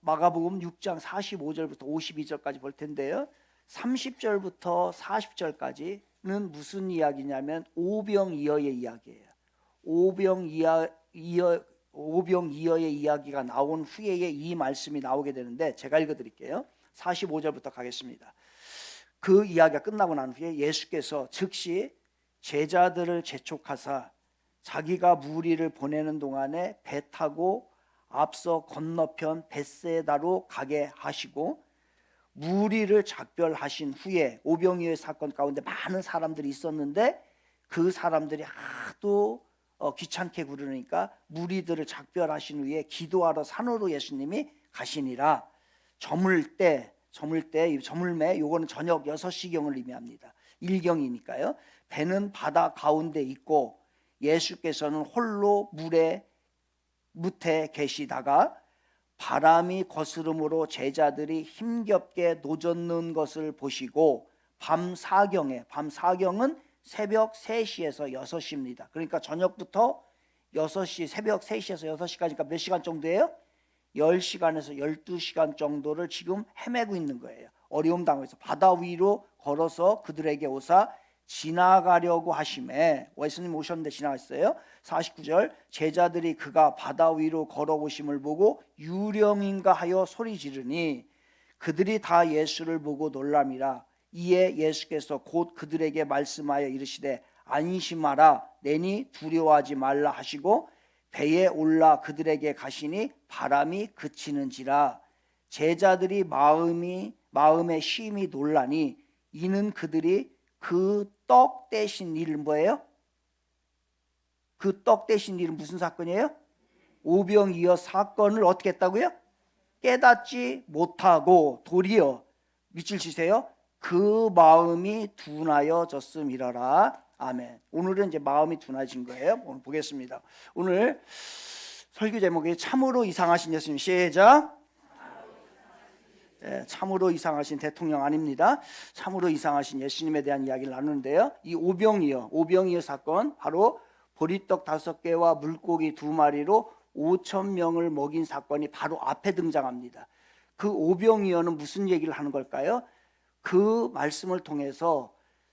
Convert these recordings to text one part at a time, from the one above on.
마가복음 6장 45절부터 52절까지 볼 텐데요. 30절부터 40절까지는 무슨 이야기냐면 오병이어의 이야기예요. 오병이어의 이야기가 나온 후에 이 말씀이 나오게 되는데 제가 읽어드릴게요. 45절부터 가겠습니다. 그 이야기가 끝나고 난 후에 예수께서 즉시 제자들을 재촉하사 자기가 무리를 보내는 동안에 배 타고 앞서 건너편 벳세다로 가게 하시고 무리를 작별하신 후에 오병이어의 사건 가운데 많은 사람들이 있었는데 그 사람들이 하도 귀찮게 구르니까 무리들을 작별하신 후에 기도하러 산으로 예수님이 가시니라. 저물매 요거는 저녁 6시경을 의미합니다. 일경이니까요. 배는 바다 가운데 있고 예수께서는 홀로 무태 계시다가 바람이 거스름으로 제자들이 힘겹게 노젓는 것을 보시고 밤 사경은 새벽 3시에서 6시입니다. 그러니까 저녁부터 6시, 새벽 3시에서 6시까지니까 몇 시간 정도예요? 10시간에서 12시간 정도를 지금 헤매고 있는 거예요. 어려움 당해서 바다 위로 걸어서 그들에게 오사 지나가려고 하심에 예수님 오셨는데 지나갔어요. 49절 제자들이 그가 바다 위로 걸어오심을 보고 유령인가 하여 소리 지르니 그들이 다 예수를 보고 놀람이라. 이에 예수께서 곧 그들에게 말씀하여 이르시되 안심하라 내니 두려워하지 말라 하시고 배에 올라 그들에게 가시니 바람이 그치는지라. 제자들이 마음에 심히 놀라니 이는 그들이 그 떡 대신 일은 뭐예요? 그 떡 대신 일은 무슨 사건이에요? 오병이어 사건을 어떻게 했다고요? 깨닫지 못하고 도리어 밑줄 치세요. 그 마음이 둔하여졌음이라라. 아멘. 오늘은 이제 마음이 둔해진 거예요. 오늘 보겠습니다. 오늘 설교 제목이 참으로 이상하신 예수님. 시작. 참으로 이상하신 대통령 아닙니다. 참으로 이상하신 예수님에 대한 이야기를 나누는데요. 이 오병이어 사건, 바로 보리떡 5개와 물고기 2마리로 5,000명을 먹인 사건이 바로 앞에 등장합니다. 그 오병이어는 무슨 얘기를 하는 걸까요? 그 말씀을 통해서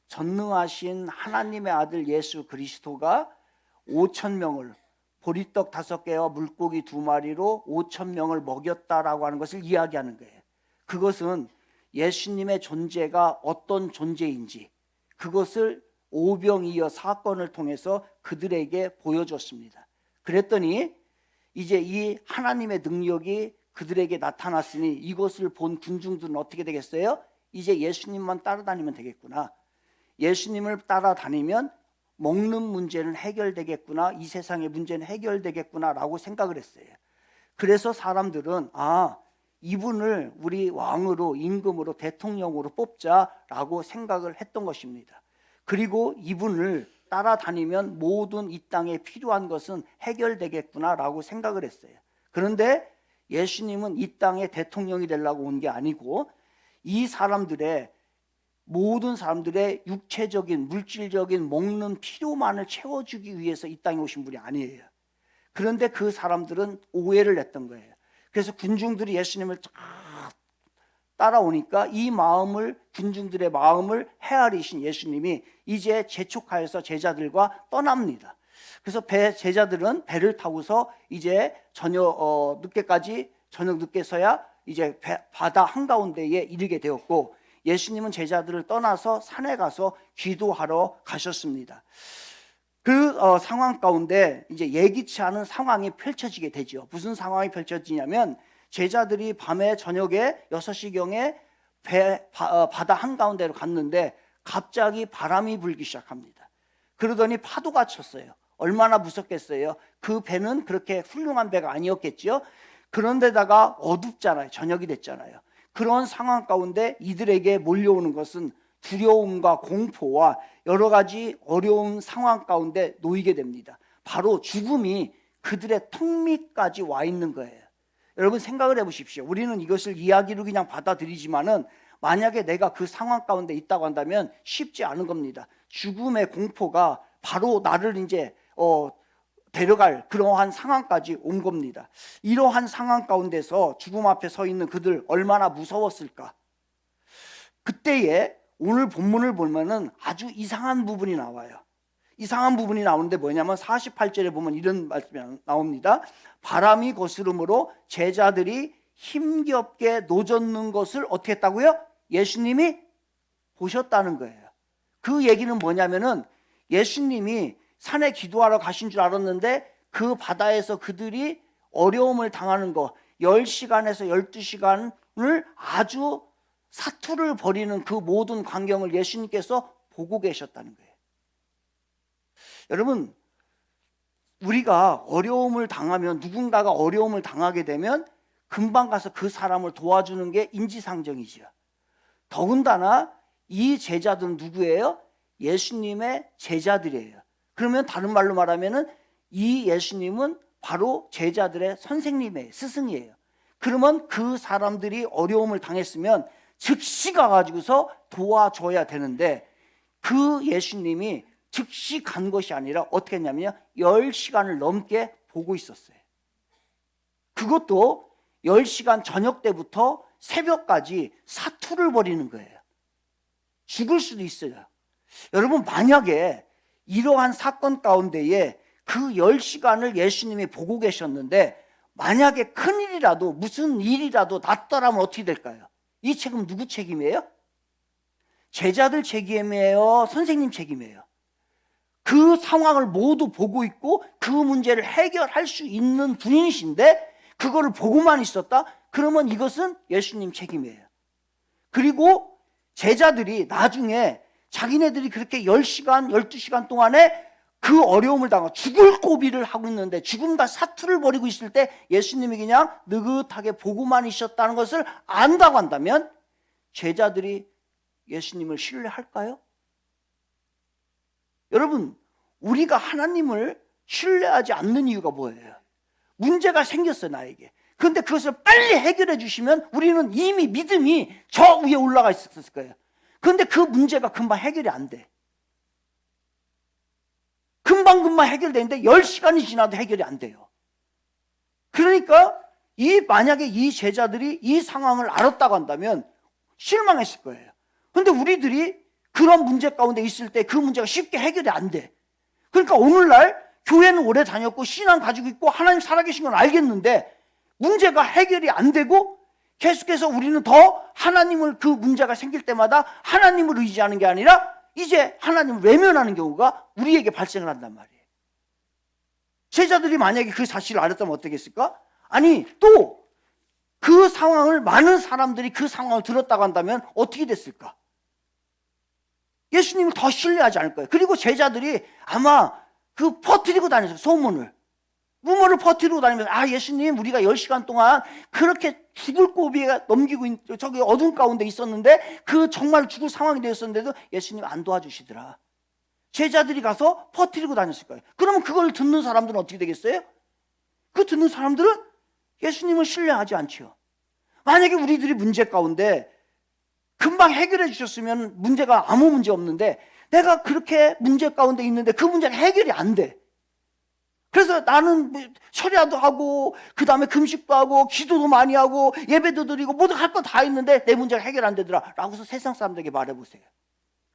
전능하신 하나님의 아들 예수 그리스도가 5,000명을 보리떡 5개와 물고기 2마리로 5,000명을 먹였다라고 하는 것을 이야기하는 거예요. 그것은 예수님의 존재가 어떤 존재인지 그것을 오병이어 사건을 통해서 그들에게 보여줬습니다. 그랬더니 이제 이 하나님의 능력이 그들에게 나타났으니 이것을 본 군중들은 어떻게 되겠어요? 이제 예수님만 따라다니면 되겠구나. 예수님을 따라다니면 먹는 문제는 해결되겠구나. 이 세상의 문제는 해결되겠구나라고 생각을 했어요. 그래서 사람들은 이분을 우리 왕으로, 임금으로, 대통령으로 뽑자라고 생각을 했던 것입니다. 그리고 이분을 따라다니면 모든 이 땅에 필요한 것은 해결되겠구나라고 생각을 했어요. 그런데 예수님은 이 땅에 대통령이 되려고 온 게 아니고 이 모든 사람들의 육체적인, 물질적인 먹는 필요만을 채워주기 위해서 이 땅에 오신 분이 아니에요. 그런데 그 사람들은 오해를 했던 거예요. 그래서 군중들이 예수님을 따라오니까 이 군중들의 마음을 헤아리신 예수님이 이제 재촉하여서 제자들과 떠납니다. 그래서 제자들은 배를 타고서 이제 저녁 늦게서야 이제 바다 한가운데에 이르게 되었고 예수님은 제자들을 떠나서 산에 가서 기도하러 가셨습니다. 그 상황 가운데 이제 예기치 않은 상황이 펼쳐지게 되죠. 무슨 상황이 펼쳐지냐면 제자들이 밤에 저녁에 6시경에 바다 한가운데로 갔는데 갑자기 바람이 불기 시작합니다. 그러더니 파도가 쳤어요. 얼마나 무섭겠어요. 그 배는 그렇게 훌륭한 배가 아니었겠죠. 그런데다가 어둡잖아요. 저녁이 됐잖아요. 그런 상황 가운데 이들에게 몰려오는 것은 두려움과 공포와 여러 가지 어려운 상황 가운데 놓이게 됩니다. 바로 죽음이 그들의 턱 밑까지 와 있는 거예요. 여러분 생각을 해보십시오. 우리는 이것을 이야기로 그냥 받아들이지만은 만약에 내가 그 상황 가운데 있다고 한다면 쉽지 않은 겁니다. 죽음의 공포가 바로 나를 이제 데려갈 그러한 상황까지 온 겁니다. 이러한 상황 가운데서 죽음 앞에 서 있는 그들 얼마나 무서웠을까. 그때에 오늘 본문을 보면은 아주 이상한 부분이 나와요. 이상한 부분이 나오는데 뭐냐면 48절에 보면 이런 말씀이 나옵니다. 바람이 거스름으로 제자들이 힘겹게 노젓는 것을 어떻게 했다고요? 예수님이 보셨다는 거예요. 그 얘기는 뭐냐면은 예수님이 산에 기도하러 가신 줄 알았는데 그 바다에서 그들이 어려움을 당하는 거 10시간에서 12시간을 아주 사투를 벌이는 그 모든 광경을 예수님께서 보고 계셨다는 거예요. 여러분, 우리가 어려움을 당하면, 누군가가 어려움을 당하게 되면 금방 가서 그 사람을 도와주는 게 인지상정이지요. 더군다나 이 제자들은 누구예요? 예수님의 제자들이에요. 그러면 다른 말로 말하면은 이 예수님은 바로 제자들의 선생님이에요. 스승이에요. 그러면 그 사람들이 어려움을 당했으면 즉시 가가지고서 도와줘야 되는데 그 예수님이 즉시 간 것이 아니라 어떻게 했냐면요, 10시간을 넘게 보고 있었어요. 그것도 10시간 저녁 때부터 새벽까지 사투를 벌이는 거예요. 죽을 수도 있어요. 여러분, 만약에 이러한 사건 가운데에 그 10시간을 예수님이 보고 계셨는데 만약에 큰일이라도 무슨 일이라도 났더라면 어떻게 될까요? 이 책임 누구 책임이에요? 제자들 책임이에요? 선생님 책임이에요? 그 상황을 모두 보고 있고 그 문제를 해결할 수 있는 분이신데 그거를 보고만 있었다? 그러면 이것은 예수님 책임이에요. 그리고 제자들이 나중에 자기네들이 그렇게 10시간, 12시간 동안에 그 어려움을 당하고 죽을 고비를 하고 있는데 죽음과 사투를 벌이고 있을 때 예수님이 그냥 느긋하게 보고만 있었다는 것을 안다고 한다면 제자들이 예수님을 신뢰할까요? 여러분, 우리가 하나님을 신뢰하지 않는 이유가 뭐예요? 문제가 생겼어요, 나에게. 그런데 그것을 빨리 해결해 주시면 우리는 이미 믿음이 저 위에 올라가 있었을 거예요. 그런데 그 문제가 금방 해결이 안 돼. 금방 해결되는데 10시간이 지나도 해결이 안 돼요. 그러니까 만약에 이 제자들이 이 상황을 알았다고 한다면 실망했을 거예요. 그런데 우리들이 그런 문제 가운데 있을 때 그 문제가 쉽게 해결이 안 돼. 그러니까 오늘날 교회는 오래 다녔고 신앙 가지고 있고 하나님 살아계신 건 알겠는데 문제가 해결이 안 되고 계속해서 우리는 더 하나님을 그 문제가 생길 때마다 하나님을 의지하는 게 아니라 이제 하나님을 외면하는 경우가 우리에게 발생을 한단 말이에요. 제자들이 만약에 그 사실을 알았다면 어떻겠을까? 아니, 또 그 상황을 많은 사람들이 그 상황을 들었다고 한다면 어떻게 됐을까? 예수님을 더 신뢰하지 않을 거예요. 그리고 제자들이 아마 그 퍼뜨리고 다녔어요. 소문을. 루머를 퍼뜨리고 다니면서 예수님 우리가 10시간 동안 그렇게 죽을 고비에 넘기고 저기 어둠 가운데 있었는데 그 정말 죽을 상황이 되었었는데도 예수님 안 도와주시더라. 제자들이 가서 퍼뜨리고 다녔을 거예요. 그러면 그걸 듣는 사람들은 어떻게 되겠어요? 그 듣는 사람들은 예수님을 신뢰하지 않죠. 만약에 우리들이 문제 가운데 금방 해결해 주셨으면 문제가 아무 문제 없는데 내가 그렇게 문제 가운데 있는데 그 문제가 해결이 안 돼. 그래서 나는 철야도 하고 그 다음에 금식도 하고 기도도 많이 하고 예배도 드리고 모두 할 거 다 있는데 내 문제가 해결 안 되더라 라고서 세상 사람들에게 말해보세요.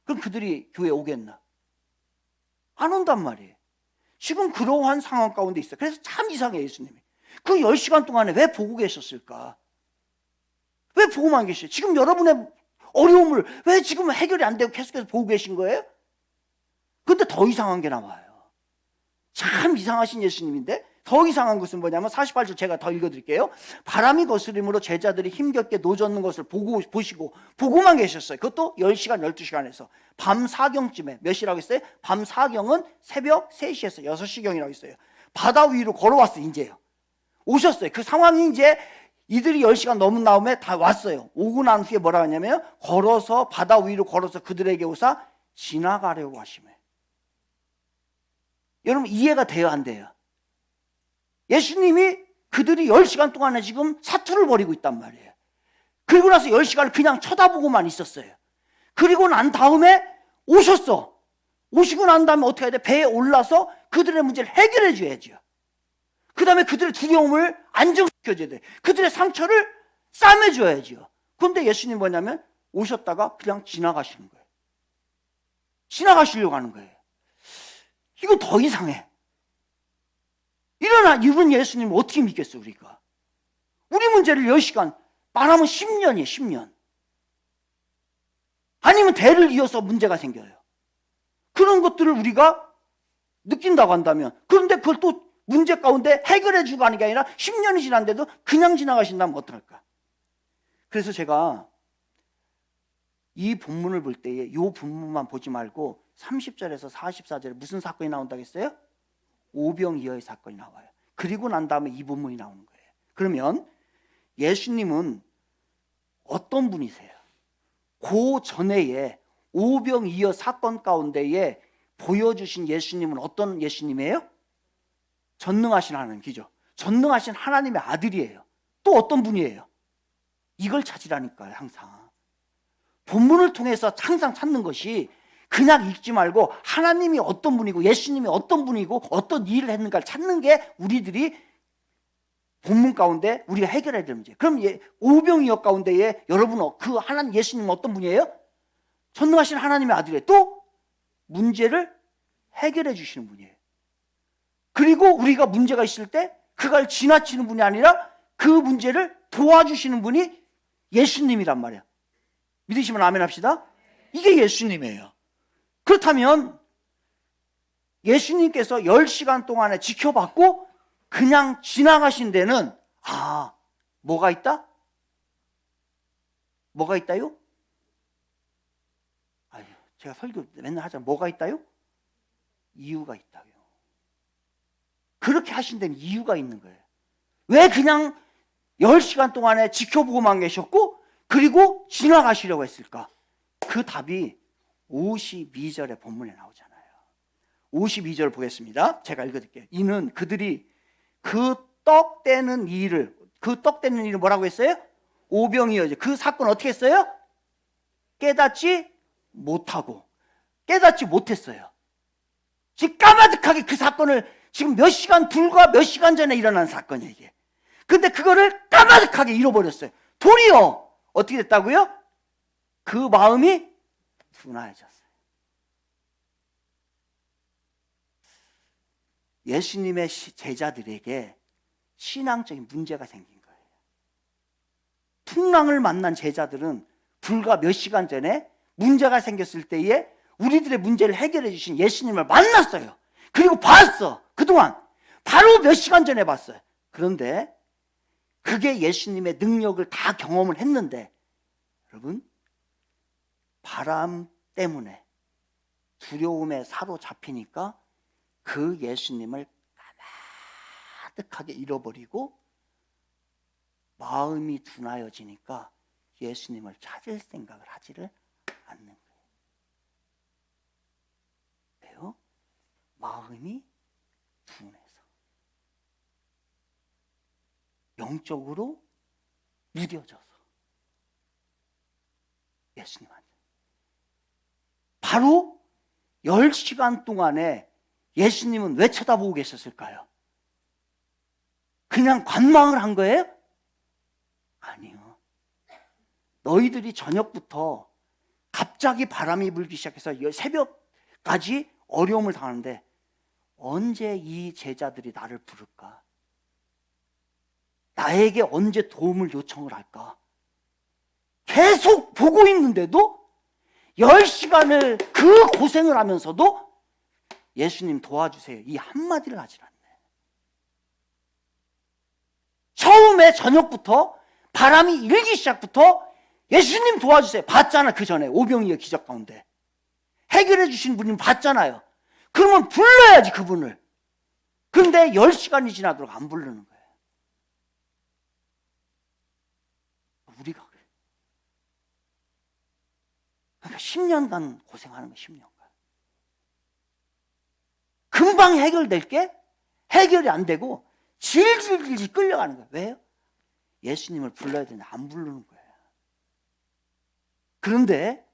그럼 그들이 교회에 오겠나? 안 온단 말이에요. 지금 그러한 상황 가운데 있어요. 그래서 참 이상해요. 예수님이 그 10시간 동안에 왜 보고 계셨을까? 왜 보고만 계셔요? 지금 여러분의 어려움을 왜 지금 해결이 안 되고 계속해서 보고 계신 거예요? 근데 더 이상한 게 나와요. 참 이상하신 예수님인데 더 이상한 것은 뭐냐면 48절 제가 더 읽어드릴게요. 바람이 거스림으로 제자들이 힘겹게 노젓는 것을 보시고 보고만 계셨어요. 그것도 10시간 12시간에서 밤 4경쯤에 몇 시라고 했어요? 밤 4경은 새벽 3시에서 6시경이라고 했어요. 바다 위로 걸어왔어요. 이제요. 오셨어요. 그 상황이 이제 이들이 10시간 넘은 다음에 다 왔어요. 오고 난 후에 뭐라고 하냐면 걸어서 바다 위로 걸어서 그들에게 오사 지나가려고 하시며. 여러분 이해가 돼요, 안 돼요? 예수님이 그들이 10시간 동안에 지금 사투를 벌이고 있단 말이에요. 그리고 나서 10시간을 그냥 쳐다보고만 있었어요. 그리고 난 다음에 오셨어. 오시고 난 다음에 어떻게 해야 돼? 배에 올라서 그들의 문제를 해결해 줘야죠. 그 다음에 그들의 두려움을 안정시켜줘야 돼. 그들의 상처를 싸매줘야지요. 그런데 예수님 뭐냐면 오셨다가 그냥 지나가시는 거예요. 지나가시려고 하는 거예요. 이거 더 이상해. 이런 예수님 어떻게 믿겠어 우리가? 우리 문제를 10시간, 말하면 10년이에요. 10년. 아니면 대를 이어서 문제가 생겨요. 그런 것들을 우리가 느낀다고 한다면, 그런데 그걸 또 문제 가운데 해결해 주고 하는 게 아니라 10년이 지났는데도 그냥 지나가신다면 어떡할까? 그래서 제가 이 본문을 볼 때에 이 본문만 보지 말고 30절에서 44절에 무슨 사건이 나온다고 했어요? 오병이어의 사건이 나와요. 그리고 난 다음에 이 본문이 나오는 거예요. 그러면 예수님은 어떤 분이세요? 그 전에의 오병이어 사건 가운데에 보여주신 예수님은 어떤 예수님이에요? 전능하신 하나님이죠. 전능하신 하나님의 아들이에요. 또 어떤 분이에요? 이걸 찾으라니까요. 항상 본문을 통해서 항상 찾는 것이 그냥 읽지 말고 하나님이 어떤 분이고 예수님이 어떤 분이고 어떤 일을 했는가를 찾는 게 우리들이 본문 가운데 우리가 해결해야 되는 문제예요. 그럼 오병이어 가운데에 여러분은 그 하나님 예수님은 어떤 분이에요? 전능하신 하나님의 아들이에요. 또 문제를 해결해 주시는 분이에요. 그리고 우리가 문제가 있을 때 그걸 지나치는 분이 아니라 그 문제를 도와주시는 분이 예수님이란 말이에요. 믿으시면 아멘 합시다. 이게 예수님이에요. 그렇다면 예수님께서 10시간 동안에 지켜봤고 그냥 지나가신 데는 뭐가 있다? 뭐가 있다요? 제가 설교 맨날 하잖아요. 뭐가 있다요? 이유가 있다요. 그렇게 하신 데는 이유가 있는 거예요. 왜 그냥 10시간 동안에 지켜보고만 계셨고 그리고 지나가시려고 했을까? 그 답이 52절의 본문에 나오잖아요. 52절 보겠습니다. 제가 읽어드릴게요. 이는 그들이 그 떡 떼는 일을 뭐라고 했어요? 오병이어죠. 그 사건 어떻게 했어요? 깨닫지 못했어요. 지금 까마득하게 그 사건을 지금 불과 몇 시간 전에 일어난 사건이에요, 이게. 근데 그거를 까마득하게 잃어버렸어요. 도리어 어떻게 됐다고요? 그 마음이 둔하여졌어요. 예수님의 제자들에게 신앙적인 문제가 생긴 거예요. 풍랑을 만난 제자들은 불과 몇 시간 전에 문제가 생겼을 때에 우리들의 문제를 해결해 주신 예수님을 만났어요. 그리고 봤어. 그동안 바로 몇 시간 전에 봤어요. 그런데 그게 예수님의 능력을 다 경험을 했는데 여러분, 바람 때문에 두려움에 사로잡히니까 그 예수님을 까마득하게 잃어버리고 마음이 둔하여지니까 예수님을 찾을 생각을 하지를 않는 거예요. 왜요? 마음이 둔해서 영적으로 무뎌져서 예수님한테 바로 10시간 동안에 예수님은 왜 쳐다보고 계셨을까요? 그냥 관망을 한 거예요? 아니요. 너희들이 저녁부터 갑자기 바람이 불기 시작해서 새벽까지 어려움을 당하는데 언제 이 제자들이 나를 부를까? 나에게 언제 도움을 요청을 할까? 계속 보고 있는데도 10시간을 그 고생을 하면서도 예수님 도와주세요, 이 한마디를 하질 않네. 처음에 저녁부터 바람이 일기 시작부터 예수님 도와주세요 봤잖아. 그 전에 오병이어 기적 가운데 해결해 주신 분이 봤잖아요. 그러면 불러야지 그분을. 그런데 10시간이 지나도록 안 부르는 거예요. 우리가 그래. 그러니까 10년간 고생하는 거예요. 10년간 금방 해결될 게 해결이 안 되고 질질질 끌려가는 거예요. 왜요? 예수님을 불러야 되는데 안 부르는 거예요. 그런데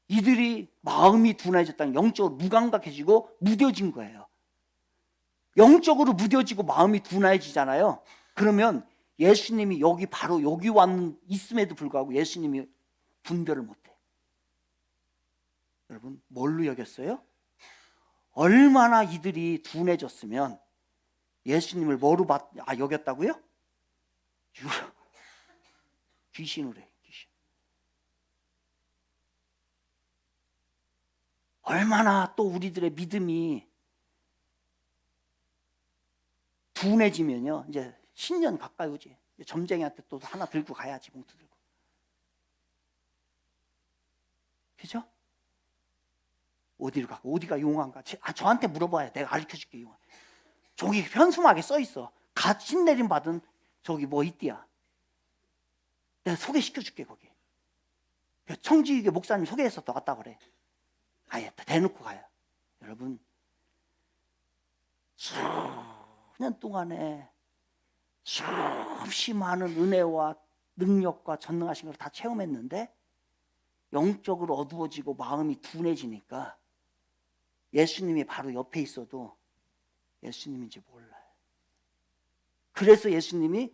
이들이 마음이 둔해졌다는, 영적으로 무감각해지고 무뎌진 거예요. 영적으로 무뎌지고 마음이 둔해지잖아요. 그러면 예수님이 바로 여기 있음에도 불구하고 예수님이 분별을 못해. 여러분, 뭘로 여겼어요? 얼마나 이들이 둔해졌으면 예수님을 뭐로 여겼다고요? 귀신으로 해. 귀신. 얼마나 또 우리들의 믿음이 둔해지면요, 이제 신년 가까이 오지. 점쟁이한테 또 하나 들고 가야지, 봉투 들고. 그죠? 어디로 가고, 어디가 용한가? 저한테 물어봐야 내가 가르쳐줄게, 용한. 저기 현수막에 써 있어. 갓 신내림 받은 저기 뭐 있디야. 내가 소개시켜줄게, 거기. 청지유교 목사님 소개해서 또 왔다 그래. 아예 대놓고 가요. 여러분, 수년 동안에 수없이 많은 은혜와 능력과 전능하신 걸 다 체험했는데 영적으로 어두워지고 마음이 둔해지니까 예수님이 바로 옆에 있어도 예수님인지 몰라요. 그래서 예수님이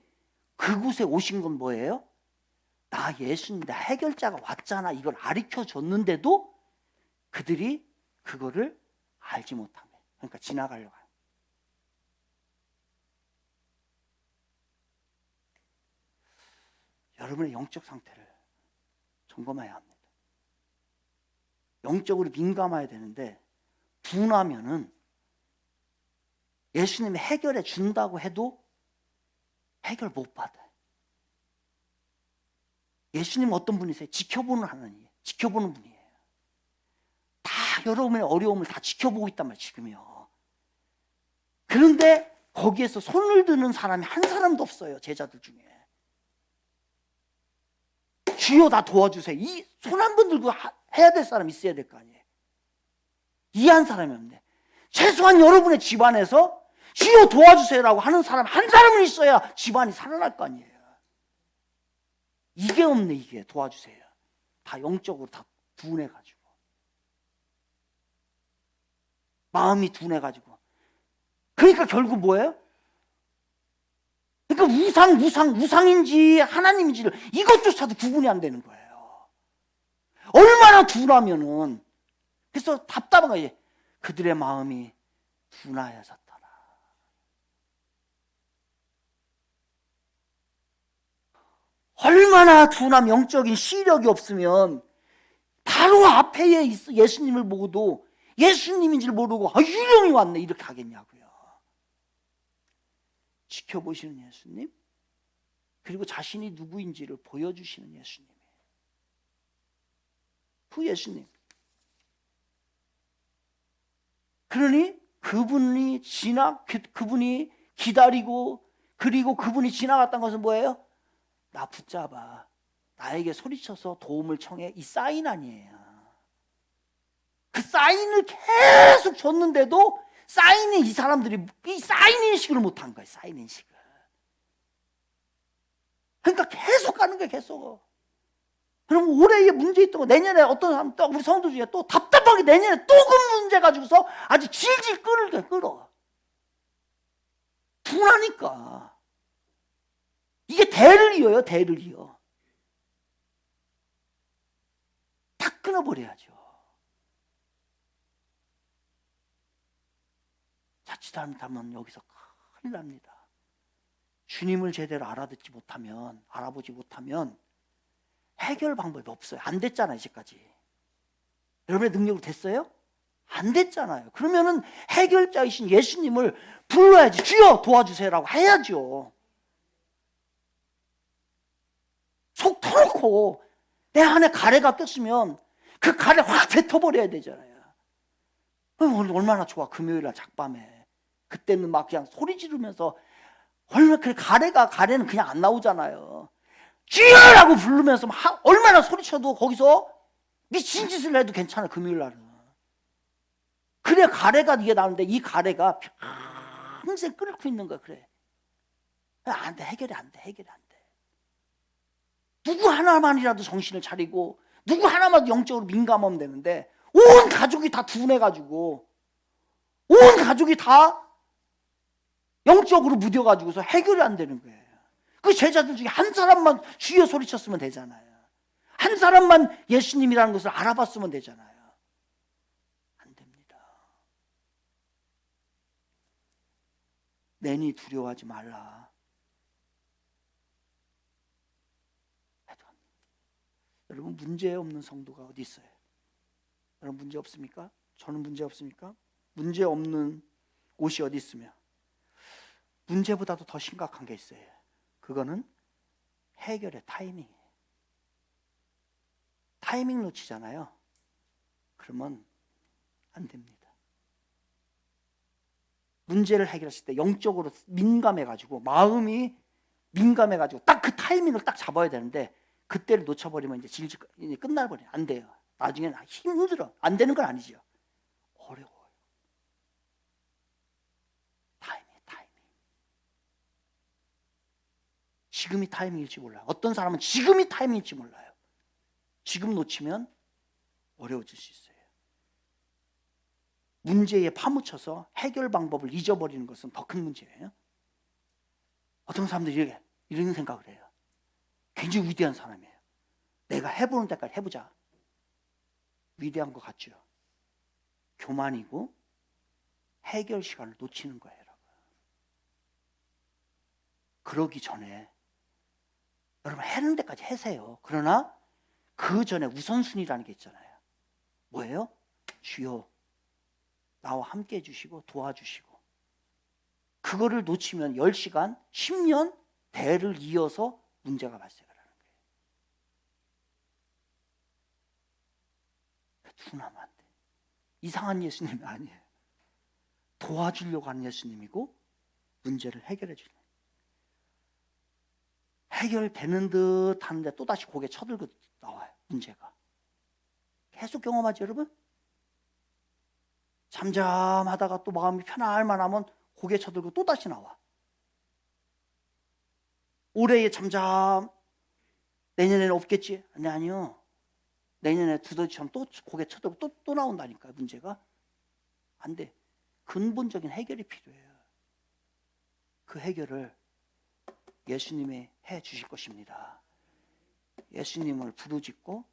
그곳에 오신 건 뭐예요? 나 예수님, 나 해결자가 왔잖아, 이걸 가르쳐 줬는데도 그들이 그거를 알지 못하면, 그러니까 지나가려고 해요. 여러분의 영적 상태를 점검해야 합니다. 영적으로 민감해야 되는데 둔하면은 예수님이 해결해 준다고 해도 해결 못 받아요. 예수님은 어떤 분이세요? 지켜보는 하나님이에요. 지켜보는 분이에요. 다 여러분의 어려움을 다 지켜보고 있단 말이에요, 지금요. 그런데 거기에서 손을 드는 사람이 한 사람도 없어요, 제자들 중에. 주여 나 도와주세요. 이 손 한 번 들고 해야 될 사람 있어야 될 거 아니에요. 이해한 사람이 없는데 최소한 여러분의 집안에서 주여 도와주세요라고 하는 사람 한 사람은 있어야 집안이 살아날 거 아니에요. 이게 없네. 이게 도와주세요. 다 영적으로 다 둔해가지고 마음이 둔해가지고 그러니까 결국 뭐예요? 그러니까 우상인지 하나님인지를 이것조차도 구분이 안 되는 거예요. 얼마나 둔하면은. 그래서 답답한 거예요. 그들의 마음이 둔하여졌더라. 얼마나 둔함, 영적인 시력이 없으면 바로 앞에 예수님을 보고도 예수님인지를 모르고 유령이 왔네 이렇게 하겠냐고요. 지켜보시는 예수님, 그리고 자신이 누구인지를 보여주시는 예수님. 그 예수님. 그러니 그분이 기다리고 그리고 그분이 지나갔다는 것은 뭐예요? 나 붙잡아. 나에게 소리쳐서 도움을 청해. 이 사인 아니에요. 그 사인을 계속 줬는데도 이 사람들이 이 사인 인식을 못한 거예요. 사인 인식을. 그러니까 계속 가는 거예요. 계속. 그럼 올해에 문제 있던 거 내년에 어떤 사람 또 우리 성도 중에 또 답답하게 내년에 또 그 문제 가지고서 아주 질질 끌어. 둔하니까. 이게 대를 이어요. 대를 이어. 다 끊어버려야죠. 자칫하면 여기서 큰일 납니다. 주님을 제대로 알아보지 못하면 해결 방법이 없어요. 안 됐잖아요, 이제까지. 여러분의 능력으로 됐어요? 안 됐잖아요. 그러면은 해결자이신 예수님을 불러야지. 주여 도와주세요라고 해야죠. 속 터놓고 내 안에 가래가 꼈으면 그 가래 확 뱉어버려야 되잖아요. 얼마나 좋아. 금요일날 작밤에 그때는 막 그냥 소리 지르면서 얼마나 가래는 그냥 안 나오잖아요. 주여라고 부르면서 얼마나 소리쳐도 거기서 미친 짓을 해도 괜찮아. 금요일날은 그래 가래가 이게 나오는데 이 가래가 평생 끓고 있는 거야. 그래 안 돼. 해결이 안 돼. 누구 하나만이라도 정신을 차리고 누구 하나만 영적으로 민감하면 되는데 온 가족이 다 둔해가지고 온 가족이 다 영적으로 묻어가지고서 해결이 안 되는 거예요. 그 제자들 중에 한 사람만 주여 소리쳤으면 되잖아요. 한 사람만 예수님이라는 것을 알아봤으면 되잖아요. 안 됩니다. 괜히 두려워하지 말라. 여러분, 문제 없는 성도가 어디 있어요? 여러분, 문제 없습니까? 저는 문제 없습니까? 문제 없는 곳이 어디 있으며 문제보다도 더 심각한 게 있어요. 그거는 해결의 타이밍이에요. 타이밍 놓치잖아요. 그러면 안 됩니다. 문제를 해결했을 때 영적으로 민감해가지고, 마음이 민감해가지고 딱 그 타이밍을 딱 잡아야 되는데, 그때를 놓쳐버리면 이제 질질 끝나버려요. 안 돼요. 나중에는 힘들어. 안 되는 건 아니죠. 어려워요. 타이밍. 지금이 타이밍일지 몰라요. 어떤 사람은 지금이 타이밍일지 몰라요. 지금 놓치면 어려워질 수 있어요. 문제에 파묻혀서 해결 방법을 잊어버리는 것은 더 큰 문제예요. 어떤 사람들이 이런 생각을 해요. 굉장히 위대한 사람이에요. 내가 해보는 데까지 해보자. 위대한 것 같죠? 교만이고 해결 시간을 놓치는 거예요, 여러분. 그러기 전에 여러분 해는 데까지 해세요. 그러나 그 전에 우선순위라는 게 있잖아요. 뭐예요? 주여 나와 함께 해주시고 도와주시고. 그거를 놓치면 10시간, 10년 대를 이어서 문제가 발생을 하는 거예요. 둔하면 안 돼. 이상한 예수님이 아니에요. 도와주려고 하는 예수님이고 문제를 해결해 주는 거예요. 해결되는 듯 하는데 또다시 고개 쳐들고 나와요. 문제가. 계속 경험하죠, 여러분? 잠잠하다가 또 마음이 편안할 하면 고개 쳐들고 또다시 나와. 올해에 잠잠, 내년에는 없겠지? 아니요. 내년에 두더지처럼 또 고개 쳐들고 또 나온다니까요, 문제가. 안 돼. 근본적인 해결이 필요해요. 그 해결을 예수님이 해 주실 것입니다. 예수님을 부르짖고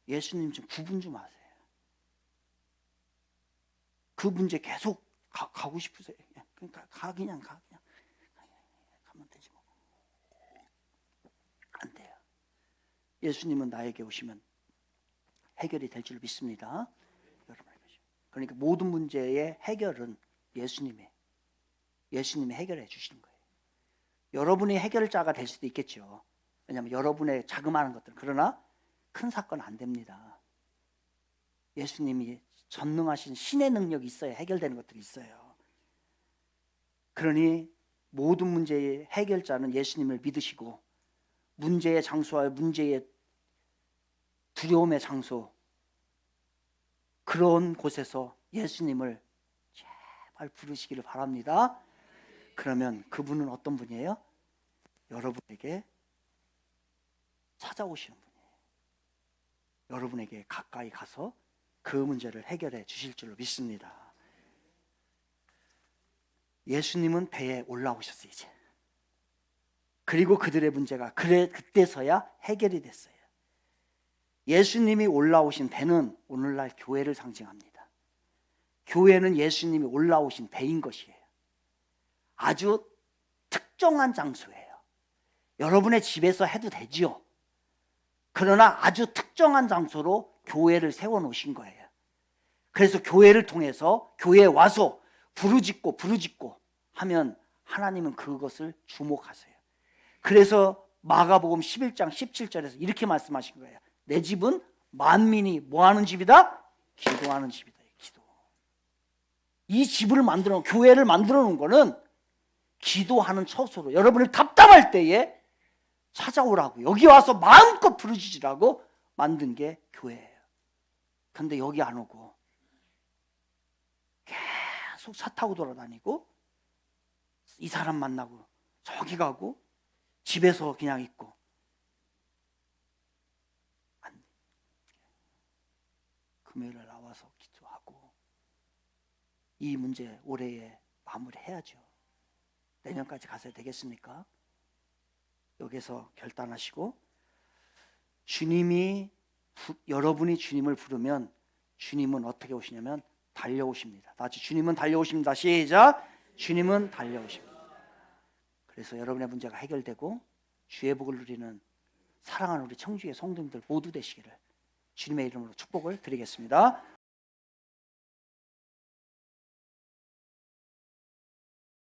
예수님 좀 구분 좀 하세요. 그 문제 계속 가고 싶으세요? 그러니까 그냥 가면 되지 뭐. 안 돼요. 예수님은 나에게 오시면 해결이 될 줄 믿습니다. 그러니까 모든 문제의 해결은 예수님이 해결해 주시는 거예요. 여러분이 해결자가 될 수도 있겠죠. 왜냐하면 여러분의 자그마한 것들. 그러나 큰 사건 안 됩니다. 예수님이 전능하신 신의 능력이 있어야 해결되는 것들이 있어요. 그러니 모든 문제의 해결자는 예수님을 믿으시고, 문제의 장소와 문제의 두려움의 장소, 그런 곳에서 예수님을 제발 부르시기를 바랍니다. 그러면 그분은 어떤 분이에요? 여러분에게 찾아오시는 분이에요. 여러분에게 가까이 가서 그 문제를 해결해 주실 줄로 믿습니다. 예수님은 배에 올라오셨어요, 이제. 그리고 그들의 문제가 그때서야 해결이 됐어요. 예수님이 올라오신 배는 오늘날 교회를 상징합니다. 교회는 예수님이 올라오신 배인 것이에요. 아주 특정한 장소예요. 여러분의 집에서 해도 되지요. 그러나 아주 특정한 장소로 교회를 세워놓으신 거예요. 그래서 교회를 통해서 교회에 와서 부르짖고 하면 하나님은 그것을 주목하세요. 그래서 마가복음 11장 17절에서 이렇게 말씀하신 거예요. 내 집은 만민이 뭐하는 집이다? 기도하는 집이다. 기도. 이 집을 만들어 놓은, 교회를 만들어 놓은 거는 기도하는 처소로, 여러분을 답답할 때에 찾아오라고, 여기 와서 마음껏 부르짖으라고 만든 게 교회예요. 근데 여기 안 오고 계속 차 타고 돌아다니고, 이 사람 만나고 저기 가고 집에서 그냥 있고, 금요일에 나와서 기도하고 이 문제 올해에 마무리해야죠. 내년까지 가셔야 되겠습니까? 여기서 결단하시고 여러분이 주님을 부르면 주님은 어떻게 오시냐면 달려오십니다. 다 같이 주님은 달려오십니다. 시작. 주님은 달려오십니다. 그래서 여러분의 문제가 해결되고 주의 복을 누리는 사랑하는 우리 청주의 성도님들 모두 되시기를 주님의 이름으로 축복을 드리겠습니다.